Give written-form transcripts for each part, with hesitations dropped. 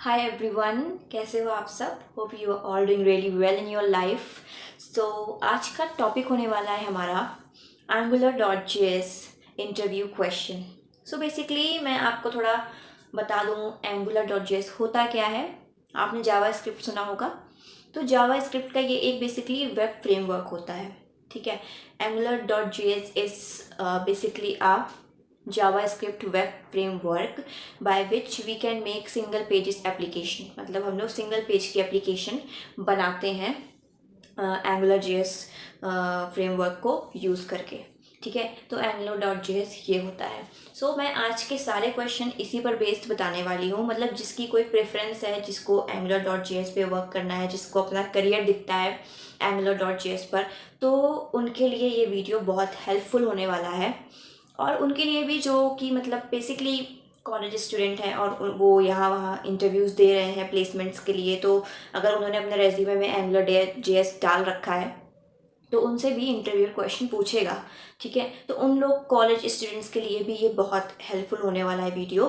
Hi everyone, कैसे हो आप सब। Hope you are all doing really well in your life. So आज का टॉपिक होने वाला है हमारा angular.js interview question. So basically मैं आपको थोड़ा बता दूँ angular.js होता क्या है। आपने जावा स्क्रिप्ट सुना होगा, तो जावा स्क्रिप्ट का ये एक बेसिकली वेब फ्रेमवर्क होता है। ठीक है, angular.js is basically a JavaScript web framework by which we can make single pages application। मतलब हम लोग सिंगल पेज की एप्लीकेशन बनाते हैं एंगुलर JS फ्रेमवर्क को यूज़ करके। ठीक है, तो angular.js ये होता है। सो मैं आज के सारे क्वेश्चन इसी पर बेस्ड बताने वाली हूँ। मतलब जिसकी कोई प्रेफरेंस है, जिसको angular.js पे वर्क करना है, जिसको अपना करियर दिखता है angular.js पर, तो उनके लिए ये वीडियो बहुत हेल्पफुल होने वाला है। और उनके लिए भी जो कि मतलब बेसिकली कॉलेज स्टूडेंट हैं और वो यहाँ वहाँ इंटरव्यूज़ दे रहे हैं प्लेसमेंट्स के लिए, तो अगर उन्होंने अपने रेज्यूमे में angular.js डाल रखा है तो उनसे भी इंटरव्यू क्वेश्चन पूछेगा। ठीक है, तो उन लोग कॉलेज स्टूडेंट्स के लिए भी ये बहुत हेल्पफुल होने वाला है वीडियो।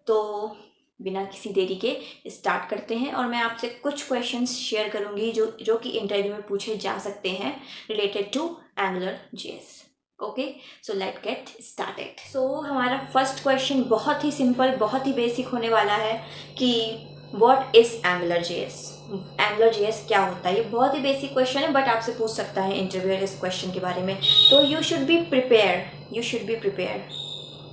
तो बिना किसी देरी के स्टार्ट करते हैं और मैं आपसे कुछ क्वेश्चंस शेयर करूंगी जो कि इंटरव्यू में पूछे जा सकते हैं related to angular.js। Okay, so let get started. So हमारा फर्स्ट क्वेश्चन बहुत ही सिंपल, बहुत ही बेसिक होने वाला है कि व्हाट इज़ angular.js। angular.js क्या होता है। ये बहुत ही बेसिक क्वेश्चन है, बट आपसे पूछ सकता है इंटरव्यूअर इस क्वेश्चन के बारे में, तो यू शुड बी प्रिपेयर।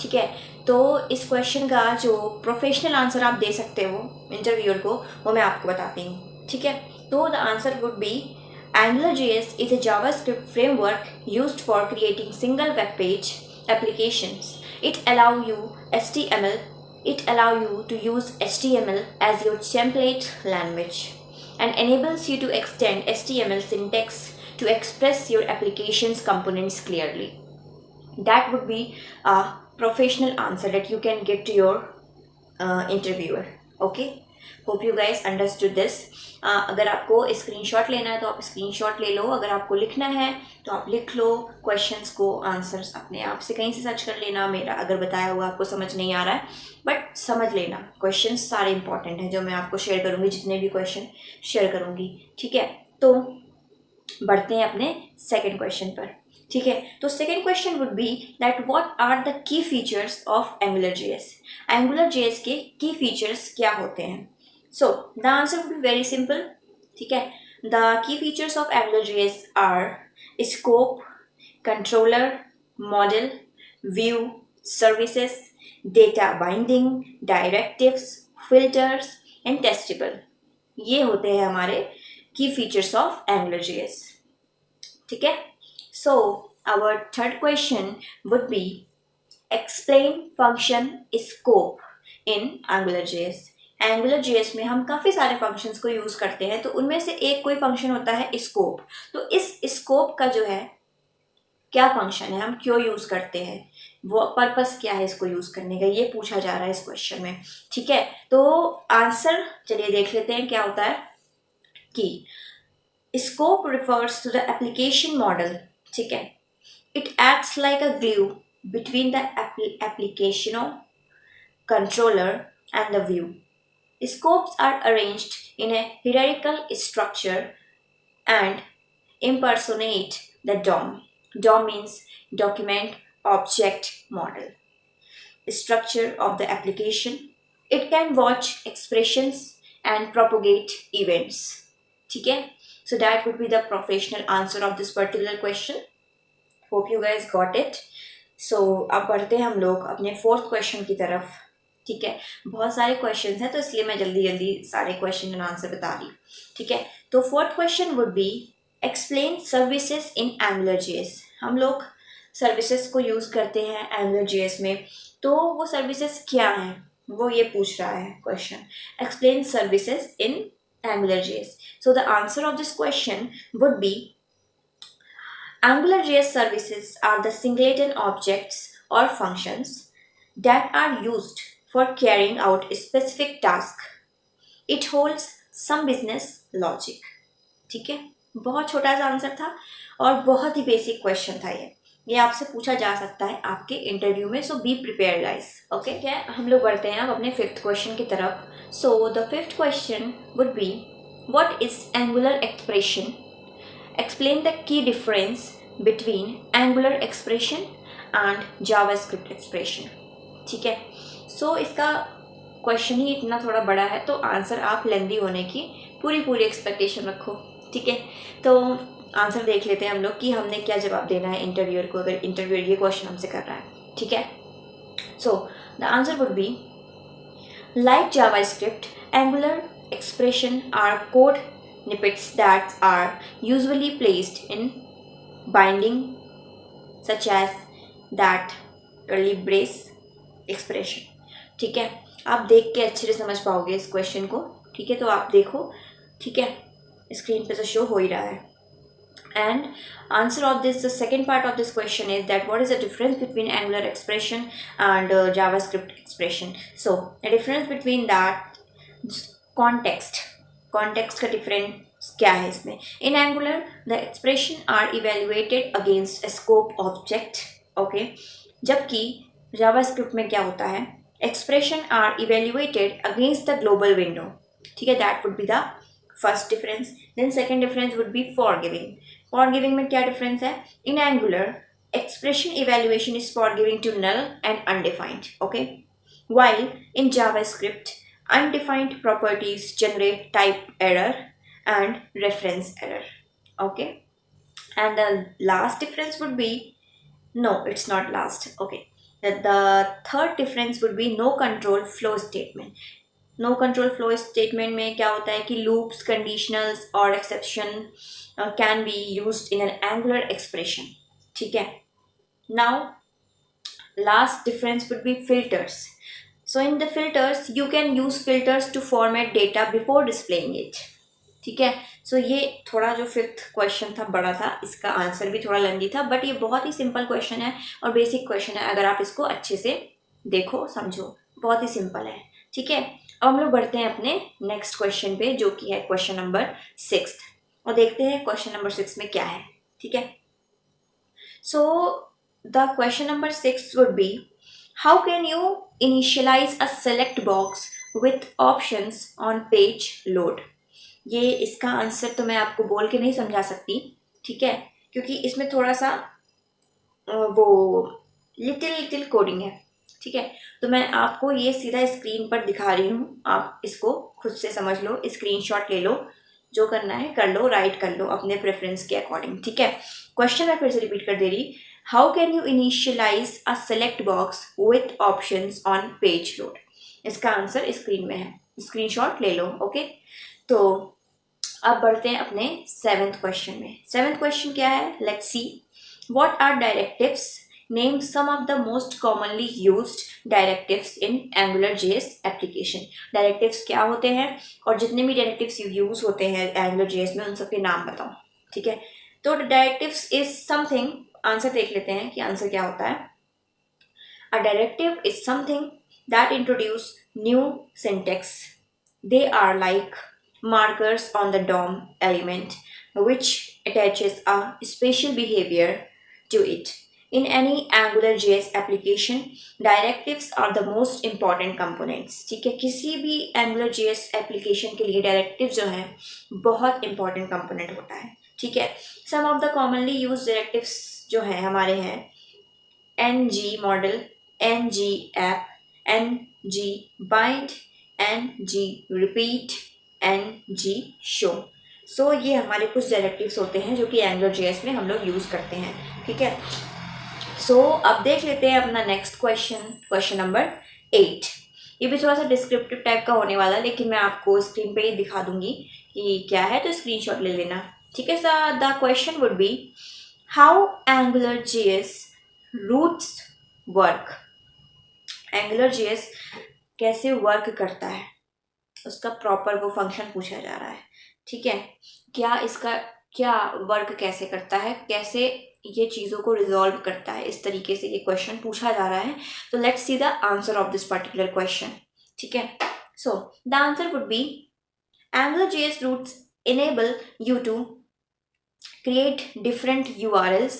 ठीक है, तो इस क्वेश्चन का जो प्रोफेशनल आंसर आप दे सकते हो इंटरव्यूअर को, वो मैं आपको बताती हूँ। ठीक है, तो the answer would be AngularJS is a JavaScript framework used for creating single web page applications. It allows you to use HTML as your template language and enables you to extend HTML syntax to express your application's components clearly. That would be a professional answer that you can give to your interviewer. Okay, hope you guys understood this. अगर आपको screenshot लेना है तो आप screenshot ले लो, अगर आपको लिखना है तो आप लिख लो क्वेश्चंस को, आंसर्स अपने आप से कहीं से सर्च कर लेना। मेरा अगर बताया हुआ आपको समझ नहीं आ रहा है, बट समझ लेना, क्वेश्चंस सारे इंपॉर्टेंट हैं जो मैं आपको शेयर करूँगी, जितने भी क्वेश्चन शेयर करूँगी। ठीक है, तो बढ़ते हैं अपने सेकेंड क्वेश्चन पर। ठीक है, तो second question would be that what are the key features of AngularJS। AngularJS के की फीचर्स क्या होते हैं। So the answer would be very simple. ठीक है, the key features of AngularJS are scope, controller, model, view, services, data binding, directives, filters and testable. ये होते हैं हमारे की फीचर्स ऑफ AngularJS। ठीक है, so our third question would be explain function scope in AngularJS। AngularJS में हम काफ़ी सारे फंक्शंस को यूज़ करते हैं, तो उनमें से एक कोई फंक्शन होता है स्कोप। तो इस स्कोप का जो है क्या फंक्शन है, हम क्यों यूज़ करते हैं, वो पर्पस क्या है इसको यूज़ करने का, ये पूछा जा रहा है इस क्वेश्चन में। ठीक है, तो आंसर चलिए देख लेते हैं क्या होता है कि scope refers to the application model। ठीक है, it acts like a glue between the application, controller and the view। Scopes are arranged in a hierarchical structure and impersonate the DOM। DOM means document object model structure of the application। It can watch expressions and propagate events। ठीक है, so that would be the professional answer of this particular question। Hope you guys got it. So अब बढ़ते हैं हम लोग अपने fourth question की तरफ। ठीक है, बहुत सारे क्वेश्चंस हैं तो इसलिए मैं जल्दी जल्दी सारे क्वेश्चन एंड आंसर बता रही। ठीक है, तो fourth question would B explain services in AngularJS। हम लोग सर्विसेज को यूज़ करते हैं AngularJS में, तो वो सर्विसेज क्या हैं वो ये पूछ रहा है question. Explain services in AngularJS। So the answer of this question would be AngularJS services are the singleton objects or functions that are used for carrying out a specific task। It holds some business logic। ठीक है, बहुत छोटा सा answer था और बहुत ही basic question था ये। ये आपसे पूछा जा सकता है आपके इंटरव्यू में, सो बी प्रिपेयर गाइस। ओके, क्या हम लोग बढ़ते हैं अब अपने फिफ्थ क्वेश्चन की तरफ। So the fifth question would be what is angular expression, explain the key difference between angular expression and javascript expression। ठीक है, सो इसका क्वेश्चन ही इतना थोड़ा बड़ा है तो आंसर आप लेंदी होने की पूरी एक्सपेक्टेशन रखो। ठीक है, तो आंसर देख लेते हैं हम लोग कि हमने क्या जवाब देना है इंटरव्यूअर को, अगर इंटरव्यूअर ये क्वेश्चन हमसे कर रहा है। ठीक है, so the answer would be like JavaScript angular expression are code snippets that are usually placed in binding such as that curly brace expression। ठीक है, आप देख के अच्छे से समझ पाओगे इस क्वेश्चन को। ठीक है, तो आप देखो, ठीक है, स्क्रीन पे तो शो हो ही रहा है। And answer of this, the second part of this question is that what is the difference between Angular expression and JavaScript expression? So the difference between that, context का difference क्या है इसमें? In Angular the expression are evaluated against a scope object, okay, जबकि JavaScript में क्या होता है, expression are evaluated against the global window। ठीक है, that would be the first difference। then second difference would be forgiving में क्या difference है? in Angular expression evaluation is forgiving to null and undefined, okay, while in JavaScript undefined properties generate type error and reference error, okay। and the last difference would be, no, it's not last, okay, the third difference would be no control flow statement। No control flow statement में क्या होता है कि loops, conditionals और exception can be used in an angular expression. ठीक है, now last difference would be filters. So in the filters you can use filters to format data before displaying it. ठीक है, सो ये थोड़ा जो फिफ्थ क्वेश्चन था बड़ा था, इसका आंसर भी थोड़ा लेंदी था, बट ये बहुत ही सिंपल क्वेश्चन है और बेसिक क्वेश्चन है। अगर आप इसको अच्छे से देखो समझो, बहुत ही सिंपल है। ठीक है, अब हम लोग बढ़ते हैं अपने नेक्स्ट क्वेश्चन पे जो कि है क्वेश्चन नंबर 6 और देखते हैं क्वेश्चन नंबर 6 में क्या है। ठीक है, so the question number 6 would be how can you initialize a select box with options on page load. ये इसका आंसर तो मैं आपको बोल के नहीं समझा सकती, ठीक है, क्योंकि इसमें थोड़ा सा वो लिटिल कोडिंग है। ठीक है, तो मैं आपको ये सीधा स्क्रीन पर दिखा रही हूँ, आप इसको खुद से समझ लो, स्क्रीनशॉट ले लो, जो करना है कर लो, राइट कर लो अपने प्रेफरेंस के अकॉर्डिंग। ठीक है, क्वेश्चन मैं फिर से रिपीट कर दे रही, how can you initialize a select box with options on page load. इसका आंसर स्क्रीन में है, स्क्रीनशॉट ले लो। ओके, तो अब बढ़ते हैं अपने 7th क्वेश्चन में। 7th क्वेश्चन क्या है, let's see, what are directives, name some of the most commonly used directives in AngularJS application। directives क्या होते हैं और जितने भी directives यूज होते हैं AngularJS में उन सबके नाम बताओ। ठीक है, तो directives is something, आंसर देख लेते हैं कि आंसर क्या होता है। A directive is something that introduce new syntax। They are like markers on the DOM element which attaches a special behavior to it। In any AngularJS application, directives are the most important components। ठीक है, किसी भी AngularJS application के लिए directives जो है बहुत important component होता है। ठीक है, some of the commonly used directives जो हैं हमारे हैं ng model, ng app, ng bind, ng repeat, ng show। सो ये हमारे कुछ डायरेक्टिव्स होते हैं जो कि AngularJS में हम लोग यूज़ करते हैं। ठीक है, सो अब देख लेते हैं अपना नेक्स्ट क्वेश्चन, क्वेश्चन नंबर 8। ये भी थोड़ा सा डिस्क्रिप्टिव टाइप का होने वाला है, लेकिन मैं आपको स्क्रीन पे ही दिखा दूंगी कि क्या है, तो स्क्रीनशॉट ले लेना। ठीक है, sir the question would be how AngularJS routes work. AngularJS कैसे वर्क करता है, उसका प्रॉपर वो फंक्शन पूछा जा रहा है। ठीक है, क्या इसका क्या वर्क कैसे करता है, कैसे ये चीज़ों को रिजॉल्व करता है, इस तरीके से ये क्वेश्चन पूछा जा रहा है। तो let's see the answer of this particular question. ठीक है, so the answer would be AngularJS routes enable you to create different URLs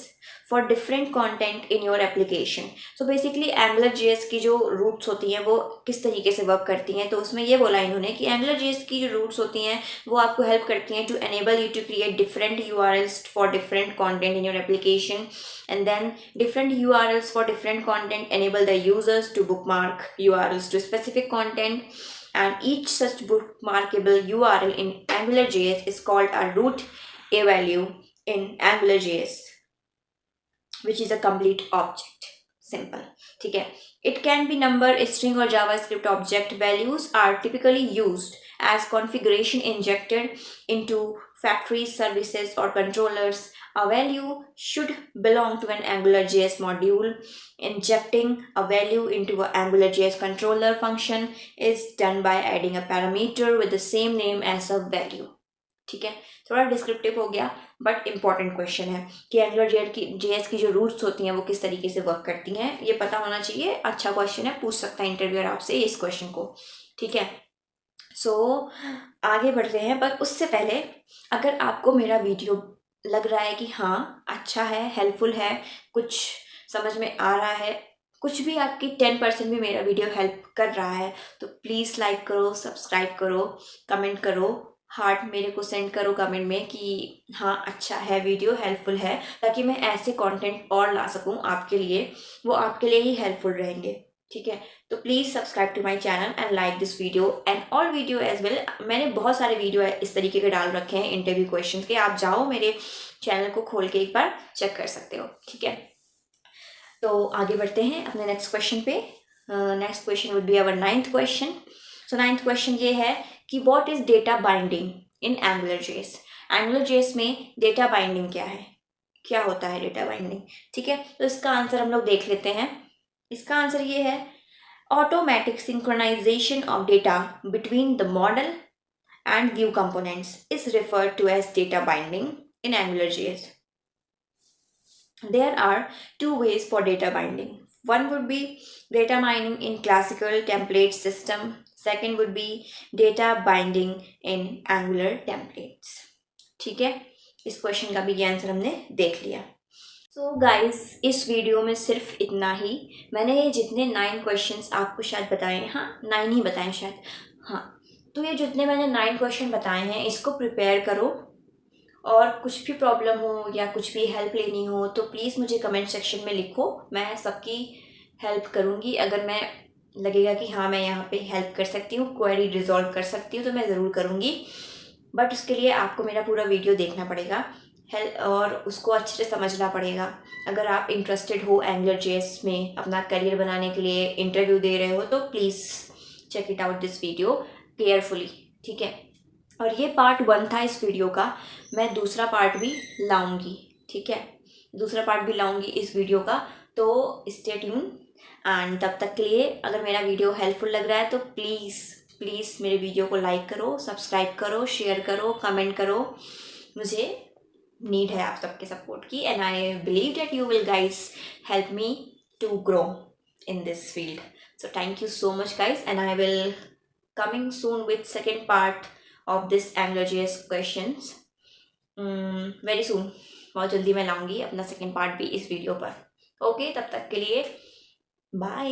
for different content in your application. So basically AngularJS की जो roots होती हैं वो किस तरीके से वर्क करती हैं, तो उसमें ये बोला इन्होंने कि AngularJS की जो रूट्स होती हैं वो आपको हेल्प करती हैं to enable you to create different URLs for different content in your application, and then different URLs for different content enable the users to bookmark URLs to specific content, and each such bookmarkable URL in AngularJS is called a root a value in AngularJS, which is a complete object. Simple. ठीक है. It can be number, string or JavaScript object. Values are typically used as configuration injected into factories, services or controllers. A value should belong to an AngularJS module. Injecting a value into an AngularJS controller function is done by adding a parameter with the same name as a value. ठीक है, थोड़ा descriptive हो गया but important question है कि AngularJS की जो roots होती हैं वो किस तरीके से वर्क करती हैं, ये पता होना चाहिए. अच्छा क्वेश्चन है, पूछ सकता है इंटरव्यूअर आपसे इस क्वेश्चन को. ठीक है, सो आगे बढ़ते हैं. पर उससे पहले अगर आपको मेरा वीडियो लग रहा है कि हाँ अच्छा है, हेल्पफुल है, कुछ समझ में आ रहा है, कुछ भी आपकी 10% भी मेरा वीडियो हेल्प कर रहा है, तो प्लीज़ लाइक करो, सब्सक्राइब करो, कमेंट करो, हार्ट मेरे को सेंड करो कमेंट में कि हाँ अच्छा है वीडियो, हेल्पफुल है, ताकि मैं ऐसे कंटेंट और ला सकूँ आपके लिए, वो आपके लिए ही हेल्पफुल रहेंगे. ठीक है, तो please subscribe to my channel and like this video and all video as well. मैंने बहुत सारे वीडियो इस तरीके के डाल रखे हैं इंटरव्यू क्वेश्चन के, आप जाओ मेरे चैनल को खोल के एक बार चेक कर सकते हो. ठीक है, तो आगे बढ़ते हैं अपने नेक्स्ट क्वेश्चन पे. Next question would be our 9th question. So 9th question ये है कि what is data binding in AngularJS. AngularJS में डेटा बाइंडिंग क्या है, क्या होता है डेटा बाइंडिंग. ठीक है, तो इसका आंसर हम लोग देख लेते हैं. इसका आंसर ये है, automatic synchronization of data between the model and view components is referred to as data binding in AngularJS. There are two ways for data binding. One would be data mining in classical template system. Second would be data binding in Angular templates. ठीक है, इस question का भी answer हमने देख लिया. So guys, इस video में सिर्फ इतना ही. मैंने ये जितने 9 क्वेश्चंस आपको शायद बताए, हाँ 9 ही बताए शायद, हाँ, तो ये जितने मैंने 9 क्वेश्चन बताए हैं इसको प्रिपेयर करो, और कुछ भी प्रॉब्लम हो या कुछ भी हेल्प लेनी हो तो प्लीज़ मुझे कमेंट सेक्शन में लिखो. मैं सबकी हेल्प करूँगी. अगर मैं लगेगा कि हाँ मैं यहाँ पे हेल्प कर सकती हूँ, क्वेरी रिजॉल्व कर सकती हूँ, तो मैं ज़रूर करूँगी. बट उसके लिए आपको मेरा पूरा वीडियो देखना पड़ेगा और उसको अच्छे से समझना पड़ेगा. अगर आप इंटरेस्टेड हो AngularJS में अपना करियर बनाने के लिए, इंटरव्यू दे रहे हो, तो please check it out this video carefully. ठीक है, और ये पार्ट 1 था इस वीडियो का. मैं दूसरा पार्ट भी लाऊंगी. ठीक है, दूसरा पार्ट भी लाऊंगी इस वीडियो का, तो स्टे ट्यून. एंड तब तक के लिए अगर मेरा वीडियो हेल्पफुल लग रहा है तो प्लीज़ मेरे वीडियो को लाइक करो, सब्सक्राइब करो, शेयर करो, कमेंट करो. मुझे नीड है आप सबके सपोर्ट की, and I believe that you will guys help me to grow in this field. So thank you so much guys, and I will coming soon with second part of this AngularJS questions very soon. बहुत जल्दी मैं लाऊंगी अपना second part भी इस video पर. Okay, तब तक के लिए बाय.